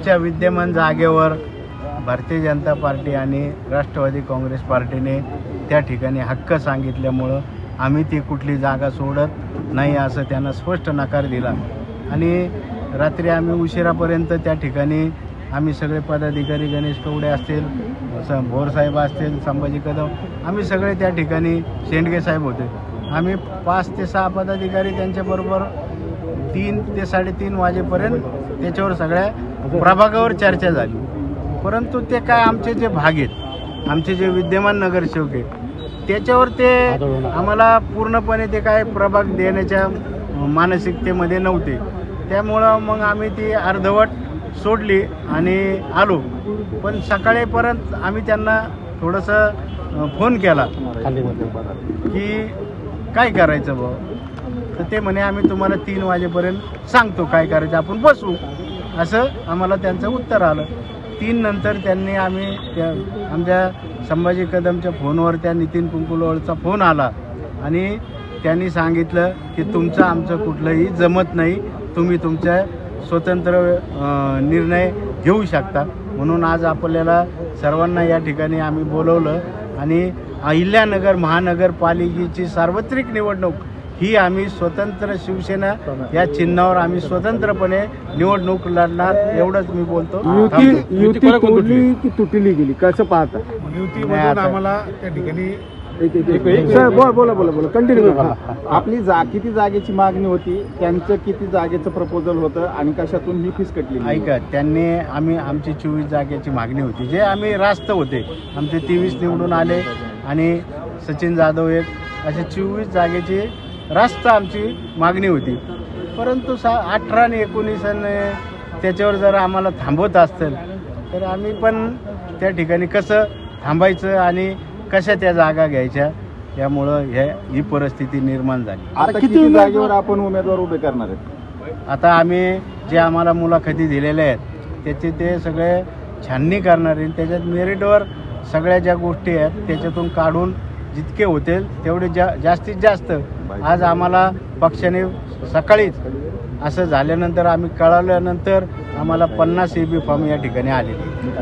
आमच्या विद्यमान जागेवर भारतीय जनता पार्टी आणि राष्ट्रवादी काँग्रेस पार्टीने त्या ठिकाणी हक्क सांगितल्यामुळं आम्ही ती कुठली जागा सोडत नाही असं त्यांना स्पष्ट नकार दिला आणि रात्री आम्ही उशिरापर्यंत त्या ठिकाणी आम्ही सगळे पदाधिकारी गणेश कवडे असतील, भोरसाहेब असतील, संभाजी कदम, आम्ही सगळे त्या ठिकाणी, शेंडगे साहेब होते. आम्ही 5 ते 6 पदाधिकारी त्यांच्याबरोबर 3 ते 3:30 वाजेपर्यंत त्याच्यावर सगळ्या प्रभागावर चर्चा झाली. परंतु ते काय आमचे जे भाग आहेत, आमचे जे विद्यमान नगरसेवक आहेत, त्याच्यावर ते आम्हाला पूर्णपणे ते काय प्रभाग देण्याच्या मानसिकतेमध्ये नव्हते. त्यामुळं मग आम्ही ती अर्धवट सोडली आणि आलो. पण सकाळीपर्यंत आम्ही त्यांना थोडंसं फोन केला की काय करायचं भाऊ, तर ते म्हणे आम्ही तुम्हाला 3 वाजेपर्यंत सांगतो काय करायचं, आपण बसू, असं आम्हाला त्यांचं उत्तर आलं. 3 नंतर त्यांनी आमच्या संभाजी कदमच्या फोनवर त्या नितीन कुंकुलवाळचा फोन आला आणि त्यांनी सांगितलं की तुमचं आमचं कुठलंही जमत नाही, तुम्ही तुमच्या स्वतंत्र निर्णय घेऊ शकता. म्हणून आज आपल्याला सर्वांना या ठिकाणी आम्ही बोलवलं आणि अहिल्यानगर महानगरपालिकेची सार्वत्रिक निवडणूक ही आम्ही स्वतंत्र शिवसेना या चिन्हावर आम्ही स्वतंत्रपणे निवडणूक लढणार, एवढंच मी बोलतो. युती की तुटली गेली कसं पाहता? युतीमधून आम्हाला त्या ठिकाणी बोला कंटिन्यू. आपली किती जागेची मागणी होती, त्यांचं किती जागेचं प्रपोजल होतं आणि कशातून ही फिसकटली? ऐका, त्यांनी आमची 24 जागेची मागणी होती, जे आम्ही रास्त होते. आमचे 23 निवडून आले आणि सचिन जाधव एक, असे 24 जागेची रास्त आमची मागणी होती. परंतु 18 आणि 19 त्याच्यावर जर आम्हाला थांबवत असतील तर आम्ही पण त्या ठिकाणी कसं थांबायचं आणि कशा त्या जागा घ्यायच्या, त्यामुळं ही परिस्थिती निर्माण झाली. आता किती जागेवर आपण उमेदवार उभे करणार आहेत? आता आम्ही जे आम्हाला मुलाखती दिलेल्या आहेत त्याचे ते सगळे छाननी करणार आहे. त्याच्यात मेरिटवर सगळ्या ज्या गोष्टी आहेत त्याच्यातून काढून जितके होतील तेवढे जास्तीत जास्त. आज आम्हाला पक्षाने सकाळीच असं झाल्यानंतर आम्ही कळवल्यानंतर आम्हाला 50 EB फॉर्म या ठिकाणी आलेले.